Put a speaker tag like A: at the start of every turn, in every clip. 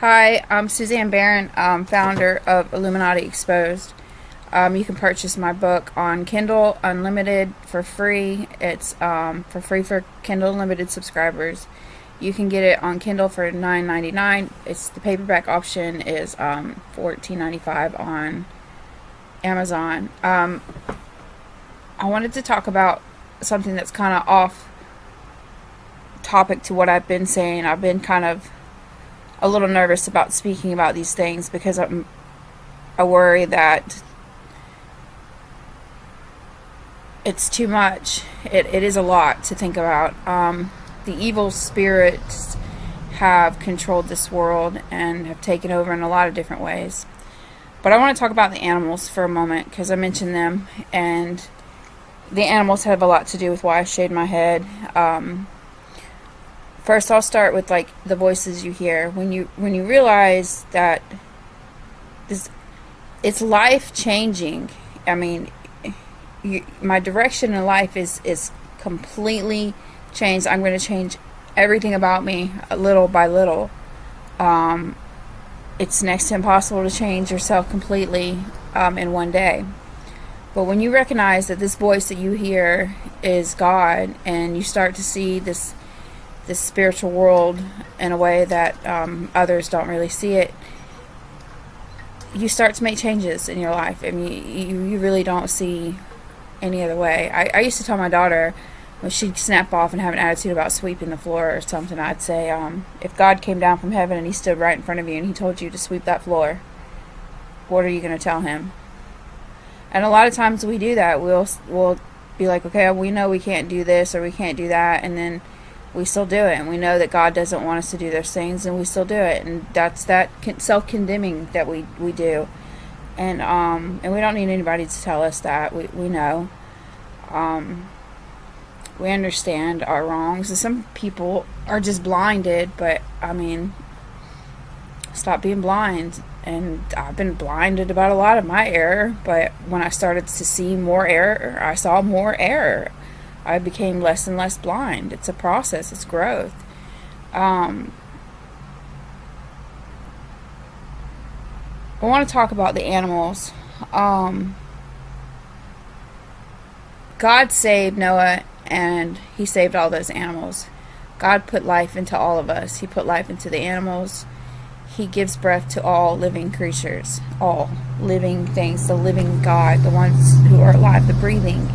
A: Hi, I'm Suzanne Barron, founder of Illuminati Exposed. You can purchase my book on Kindle Unlimited for free. It's for free for Kindle Unlimited subscribers. You can get it on Kindle for $9.99. It's the paperback option is $14.95 on Amazon. I wanted to talk about something that's kind of off topic to what I've been saying. I've been kind of a little nervous about speaking about these things because I worry that it's too much. It is a lot to think about. The evil spirits have controlled this world and have taken over in a lot of different ways. But I want to talk about the animals for a moment because I mentioned them, and the animals have a lot to do with why I shaved my head. First, I'll start with like the voices you hear when you realize that it's life changing. I mean, my direction in life is completely changed. I'm going to change everything about me little by little. It's next to impossible to change yourself completely in one day. But when you recognize that this voice that you hear is God, and you start to see this spiritual world in a way that others don't really see it, you start to make changes in your life. I mean, you really don't see any other way. I used to tell my daughter when she'd snap off and have an attitude about sweeping the floor or something, I'd say, if God came down from heaven and he stood right in front of you and he told you to sweep that floor, what are you going to tell him? And a lot of times we do that. We'll be like, okay, we know we can't do this or we can't do that, and then we still do it, and we know that God doesn't want us to do those things, and we still do it, and that's that self-condemning that we do, and we don't need anybody to tell us that. We know, we understand our wrongs, and some people are just blinded. But I mean, stop being blind. And I've been blinded about a lot of my error, but when I started to see more error, I saw more error. I became less and less blind. It's a process. It's growth. I want to talk about the animals. God saved Noah, and he saved all those animals. God put life into all of us. He put life into the animals. He gives breath to all living creatures, all living things, the living God, the ones who are alive, the breathing.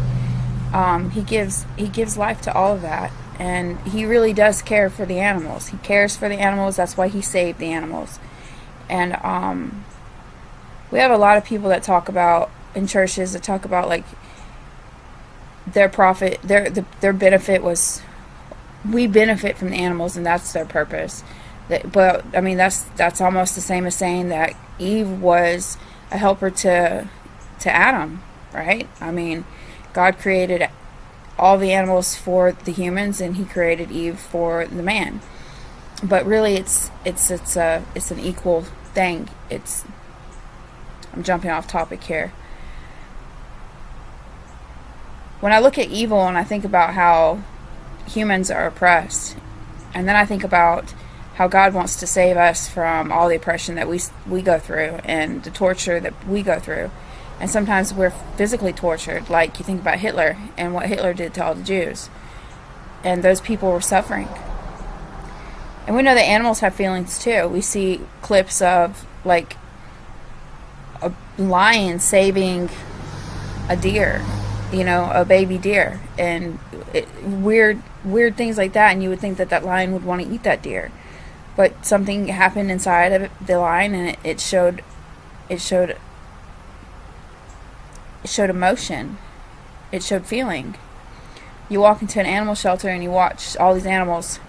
A: He gives life to all of that, and he really does care for the animals. He cares for the animals. That's why he saved the animals. And we have a lot of people that talk about in churches that talk about like their profit, their benefit was, we benefit from the animals, and that's their purpose. But I mean, that's almost the same as saying that Eve was a helper to Adam, right? I mean, God created all the animals for the humans, and he created Eve for the man. But really, it's an equal thing. I'm jumping off topic here. When I look at evil and I think about how humans are oppressed, and then I think about how God wants to save us from all the oppression that we go through and the torture that we go through. And sometimes we're physically tortured, like you think about Hitler and what Hitler did to all the Jews. And those people were suffering. And we know that animals have feelings too. We see clips of like a lion saving a deer, a baby deer, and weird things like that. And you would think that lion would want to eat that deer. But something happened inside of the lion, and it showed emotion. It showed feeling. You walk into an animal shelter and you watch all these animals.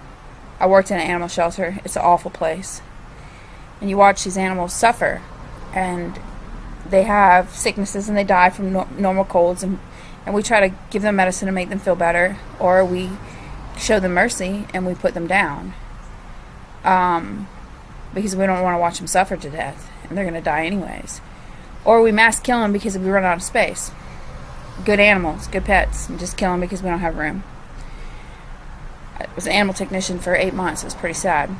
A: I worked in an animal shelter. It's an awful place. And you watch these animals suffer, and they have sicknesses and they die from normal colds, and we try to give them medicine to make them feel better, or we show them mercy and we put them down. Because we don't want to watch them suffer to death, and they're going to die anyways. Or we mass kill them because we run out of space. Good animals, good pets, and just kill them because we don't have room. I was an animal technician for 8 months. It was pretty sad.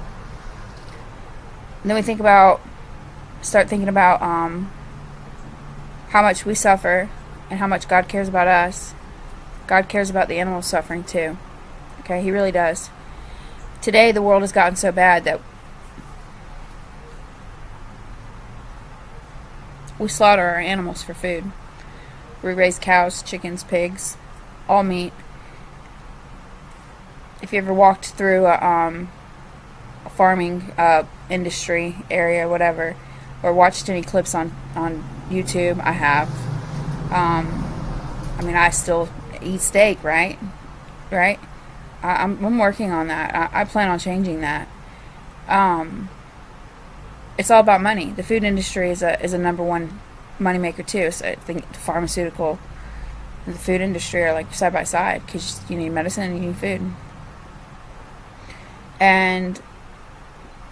A: And then we start thinking about how much we suffer and how much God cares about us. God cares about the animals suffering too. Okay, He really does. Today, the world has gotten so bad that we slaughter our animals for food. We raise cows, chickens, pigs, all meat. If you ever walked through a farming industry area, whatever, or watched any clips on YouTube, I have. I mean, I still eat steak, right? I'm working on that. I plan on changing that. It's all about money. The food industry is a number one moneymaker too. So I think the pharmaceutical and the food industry are like side by side, because you need medicine and you need food. And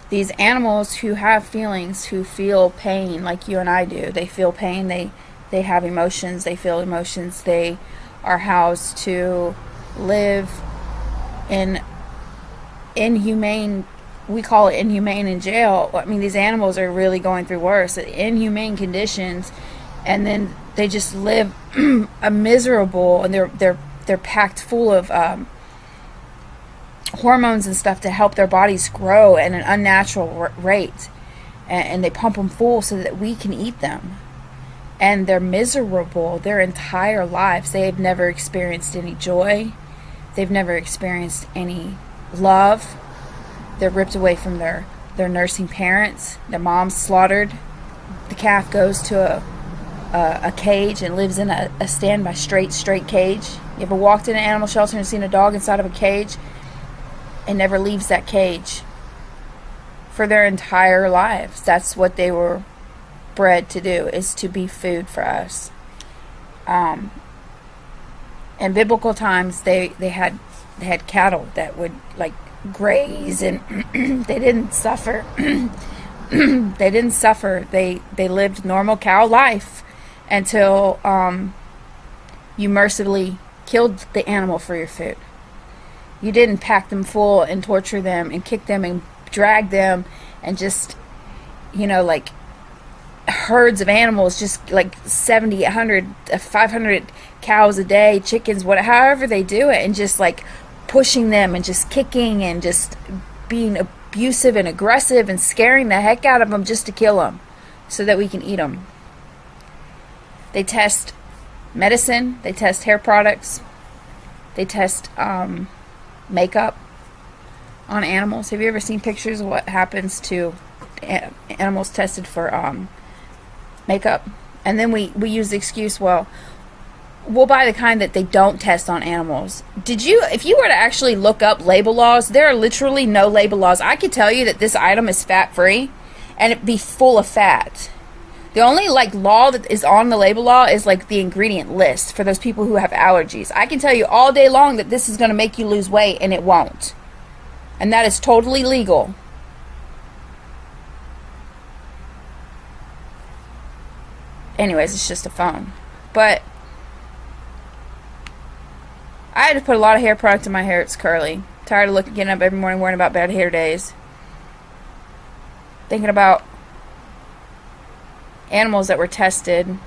A: these animals who have feelings, who feel pain like you and I do, they feel pain, they have emotions, they feel emotions, they are housed to live in inhumane, we call it inhumane in jail. I mean, these animals are really going through worse, inhumane conditions, and then they just live a miserable, and they're packed full of hormones and stuff to help their bodies grow at an unnatural rate, and they pump them full so that we can eat them. And they're miserable their entire lives. They have never experienced any joy. They've never experienced any love. They're ripped away from their nursing parents. Their mom's slaughtered. The calf goes to a cage and lives in a standby straight cage. You ever walked in an animal shelter and seen a dog inside of a cage? It never leaves that cage for their entire lives. That's what they were bred to do, is to be food for us. In biblical times, they had cattle that would like graze, and they didn't suffer. They didn't suffer. They lived normal cow life until you mercifully killed the animal for your food. You didn't pack them full and torture them and kick them and drag them and just, like herds of animals, just like 70, 100, 500 cows a day, chickens, however they do it, and just like pushing them and just kicking and just being abusive and aggressive and scaring the heck out of them just to kill them so that we can eat them. They test medicine, they test hair products, they test makeup on animals. Have you ever seen pictures of what happens to animals tested for makeup? And then we use the excuse, well, we'll buy the kind that they don't test on animals. If you were to actually look up label laws, there are literally no label laws. I could tell you that this item is fat free and it'd be full of fat. The only law that is on the label law is the ingredient list for those people who have allergies. I can tell you all day long that this is going to make you lose weight, and it won't. And that is totally legal. Anyways, it's just a phone. But I had to put a lot of hair product in my hair. It's curly. Tired of getting up every morning worrying about bad hair days. Thinking about animals that were tested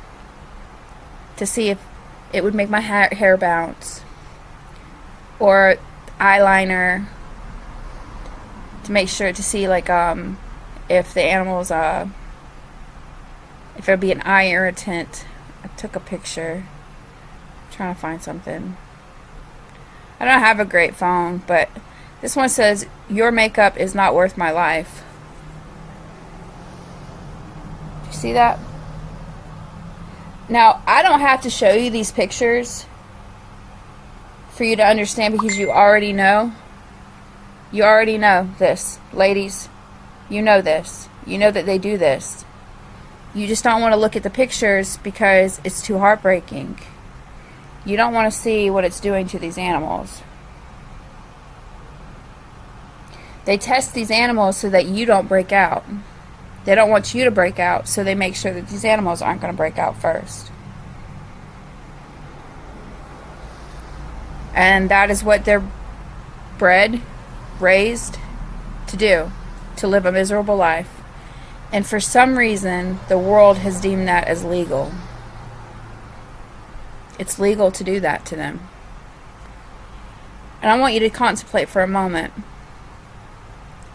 A: to see if it would make my hair bounce, or eyeliner to make sure to see if the animals if there'd be an eye irritant. I took a picture. I'm trying to find something. I don't have a great phone, but this one says, "Your makeup is not worth my life." You see that? Now, I don't have to show you these pictures for you to understand, because you already know. You already know this. Ladies, you know this. You know that they do this. You just don't want to look at the pictures because it's too heartbreaking. You don't want to see what it's doing to these animals. They test these animals so that you don't break out. They don't want you to break out, so they make sure that these animals aren't going to break out first. And that is what they're bred, raised to do, to live a miserable life. And for some reason, the world has deemed that as legal. It's legal to do that to them. And I want you to contemplate for a moment,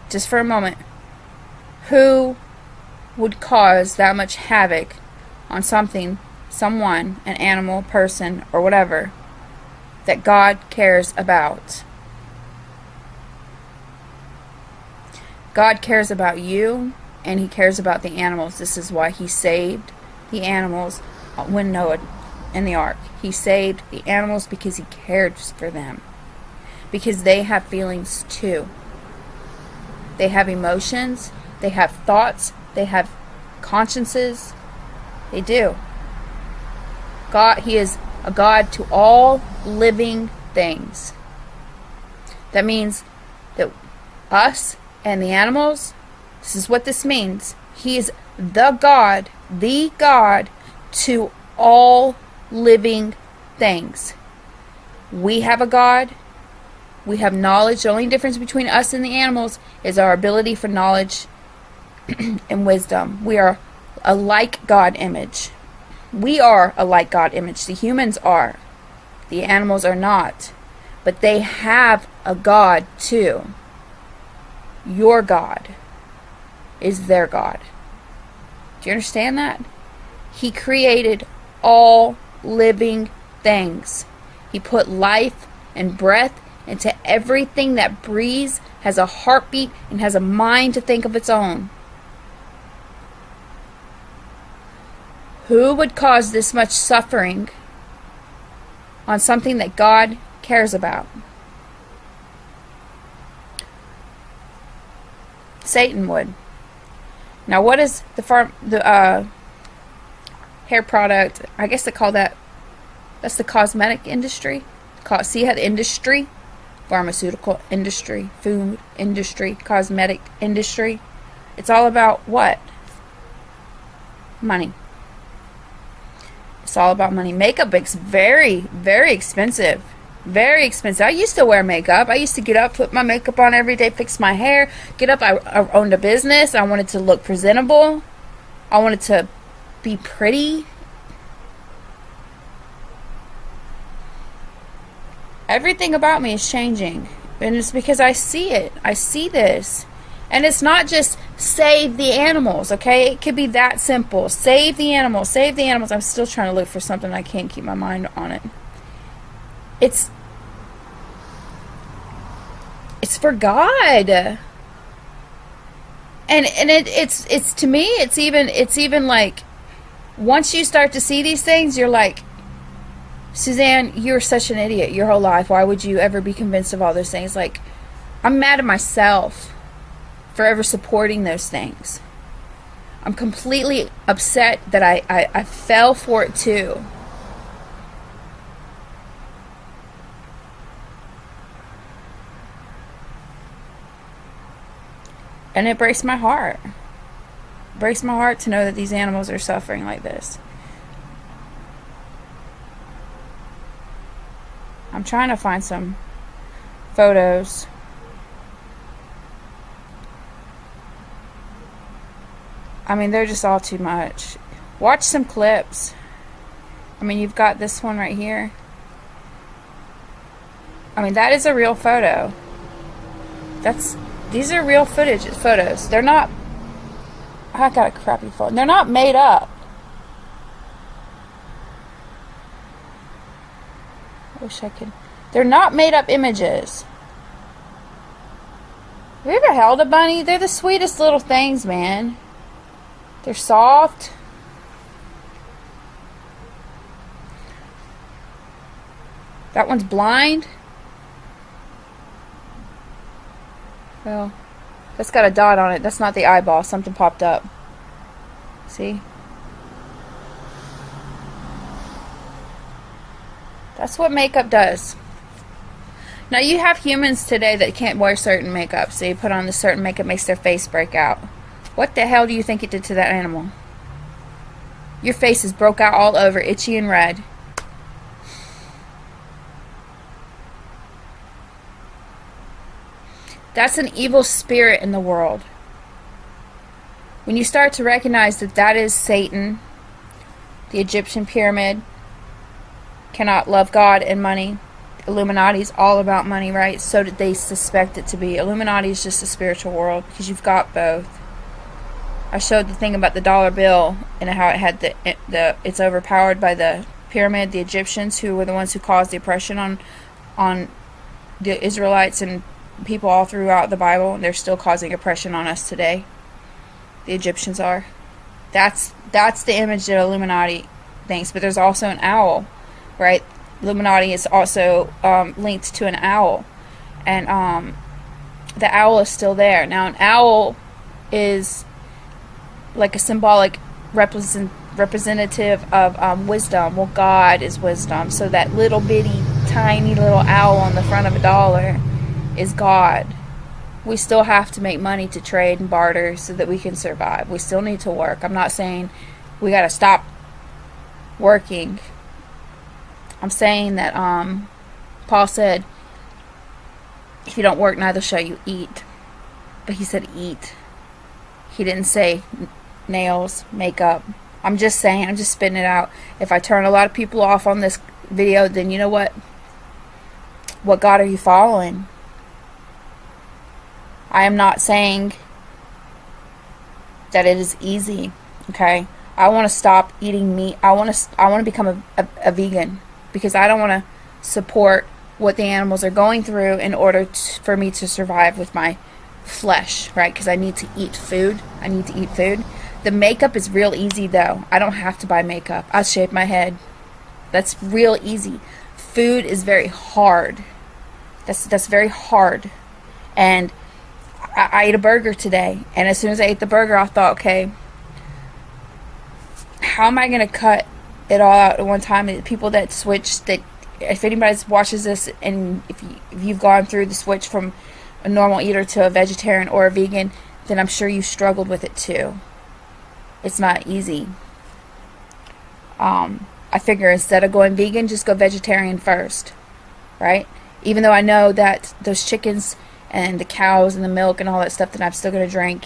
A: just for a moment, who would cause that much havoc on something, someone, an animal, person, or whatever, that God cares about. God cares about you, and He cares about the animals. This is why He saved the animals when Noah in the ark. He saved the animals because He cared for them. Because they have feelings too. They have emotions. They have thoughts. They have consciences. They do. God, He is a God to all living things. That means that us and the animals, this is what this means. He is the God to all living things. We have a God. We have knowledge. The only difference between us and the animals is our ability for knowledge and wisdom. We are a like God image. We are a like God image. The humans are. The animals are not. But they have a God too. Your God is their God. Do you understand that? He created all living things. He put life and breath into everything that breathes, has a heartbeat, and has a mind to think of its own. Who would cause this much suffering on something that God cares about? Satan would. Now, what is the hair product? I guess they call that's the cosmetic industry. See how the industry, pharmaceutical industry, food industry, cosmetic industry. It's all about what? Money. It's all about money. Makeup is very, very expensive. Very expensive. I used to wear makeup. I used to get up, put my makeup on every day, fix my hair, get up. I owned a business. I wanted to look presentable. I wanted to be pretty. Everything about me is changing. And it's because I see it. I see this. And it's not just save the animals, okay? It could be that simple. Save the animals. Save the animals. I'm still trying to look for something. I can't keep my mind on it. It's for God. And it's to me, it's even like, once you start to see these things, you're like, Suzanne, you're such an idiot your whole life. Why would you ever be convinced of all those things? Like, I'm mad at myself for ever supporting those things. I'm completely upset that I fell for it too. And it breaks my heart. It breaks my heart to know that these animals are suffering like this. I'm trying to find some photos. I mean, they're just all too much. Watch some clips. I mean, you've got this one right here. I mean, that is a real photo. These are real photos. They're not, I got a crappy phone. They're not made up. I wish I could. They're not made up images. Have you ever held a bunny? They're the sweetest little things, man. They're soft. That one's blind. Well, that's got a dot on it. That's not the eyeball. Something popped up. See? That's what makeup does. Now, you have humans today that can't wear certain makeup. So you put on this certain makeup, makes their face break out. What the hell do you think it did to that animal? Your face is broke out all over, itchy and red. That's an evil spirit in the world. When you start to recognize that that is Satan, the Egyptian pyramid cannot love God and money. Illuminati's all about money, right? So did they suspect it to be. Illuminati is just a spiritual world because you've got both. I showed the thing about the dollar bill and how it had it's overpowered by the pyramid, the Egyptians, who were the ones who caused the oppression on the Israelites and people all throughout the Bible, and they're still causing oppression on us today. The Egyptians are. That's the image that Illuminati thinks. But there's also an owl, right? Illuminati is also linked to an owl, and the owl is still there. Now, an owl is like a symbolic representative of wisdom. Well, God is wisdom. So that little bitty, tiny little owl on the front of a dollar is God. We still have to make money to trade and barter so that we can survive. We still need to work. I'm not saying we got to stop working. I'm saying that Paul said, if you don't work, neither shall you eat. But he said eat. He didn't say nails, makeup. I'm just saying, I'm just spitting it out. If I turn a lot of people off on this video, then you know what? What God are you following? I am not saying that it is easy, okay? I want to stop eating meat. I want to become a vegan because I don't want to support what the animals are going through in order for me to survive with my flesh, right? Because I need to eat food. I need to eat food. The makeup is real easy, though. I don't have to buy makeup. I shave my head. That's real easy. Food is very hard. That's very hard. And I ate a burger today, and as soon as I ate the burger, I thought, okay, how am I going to cut it all out at one time? The people that switch, that if anybody watches this, and if you've gone through the switch from a normal eater to a vegetarian or a vegan, then I'm sure you struggled with it too. It's not easy. I figure instead of going vegan, just go vegetarian first, right? Even though I know that those chickens and the cows and the milk and all that stuff that I'm still going to drink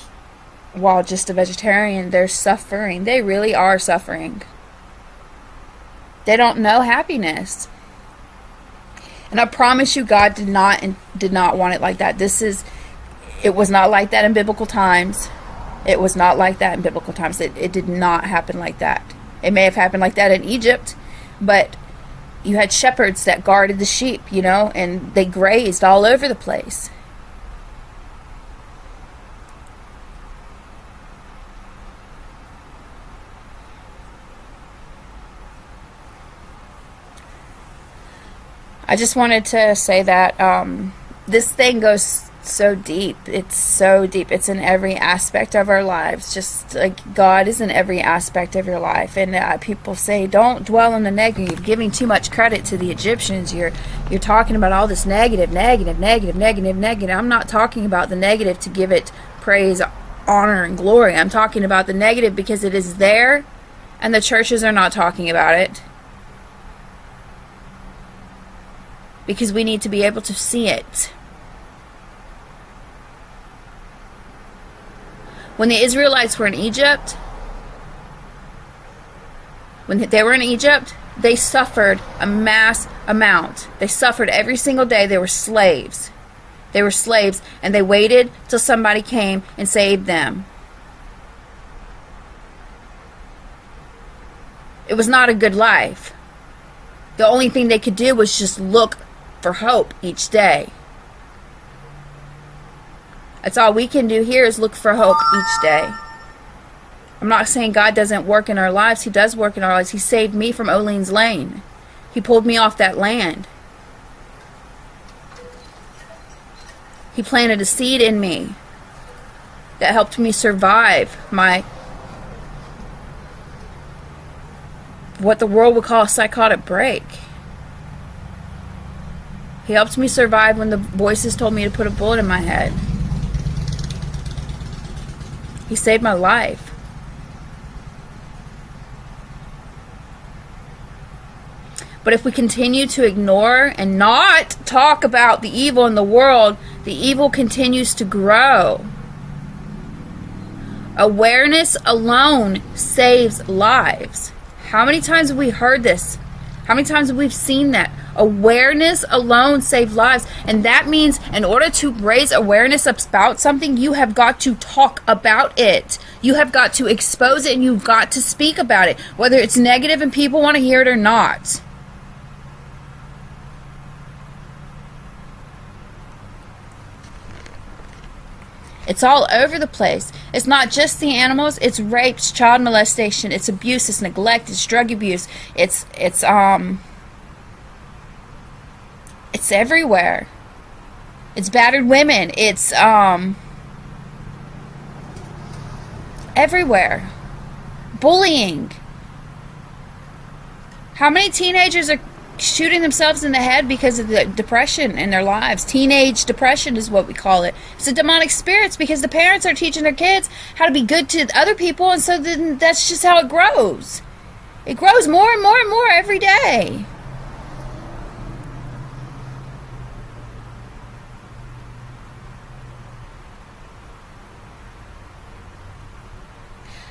A: while just a vegetarian, they're suffering. They really are suffering. They don't know happiness. And I promise you, God did not want it like that. It was not like that in biblical times. It was not like that in biblical times. It did not happen like that. It may have happened like that in Egypt, but you had shepherds that guarded the sheep, and they grazed all over the place. I just wanted to say that this thing goes so deep. It's so deep. It's in every aspect of our lives. Just like God is in every aspect of your life. And people say, don't dwell on the negative. You're giving too much credit to the Egyptians. You're talking about all this negative. I'm not talking about the negative to give it praise, honor, and glory. I'm talking about the negative because it is there, and the churches are not talking about it. Because we need to be able to see it. When the Israelites were in Egypt, they suffered a mass amount. They suffered every single day. They were slaves. And they waited till somebody came and saved them. It was not a good life. The only thing they could do was just look for hope each day. That's all we can do here is look for hope each day. I'm not saying God doesn't work in our lives. He does work in our lives. He saved me from Olean's Lane. He pulled me off that land. He planted a seed in me that helped me survive what the world would call a psychotic break. He helped me survive when the voices told me to put a bullet in my head. He saved my life. But if we continue to ignore and not talk about the evil in the world, the evil continues to grow. Awareness alone saves lives. How many times have we heard this? How many times have we seen that? Awareness alone saves lives. And that means in order to raise awareness about something, you have got to talk about it. You have got to expose it, and you've got to speak about it, whether it's negative and people want to hear it or not. It's all over the place. It's not just the animals. It's rape, it's child molestation, it's abuse, it's neglect, it's drug abuse. It's everywhere. It's battered women. It's everywhere. Bullying. How many teenagers are shooting themselves in the head because of the depression in their lives? Teenage depression is what we call it. It's a demonic spirits because the parents are teaching their kids how to be good to other people, and so then that's just how it grows. It grows more and more and more every day.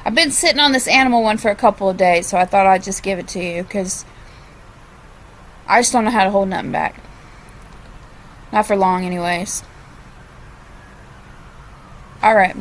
A: I've been sitting on this animal one for a couple of days, so I thought I'd just give it to you because I just don't know how to hold nothing back. Not for long anyways. Alright.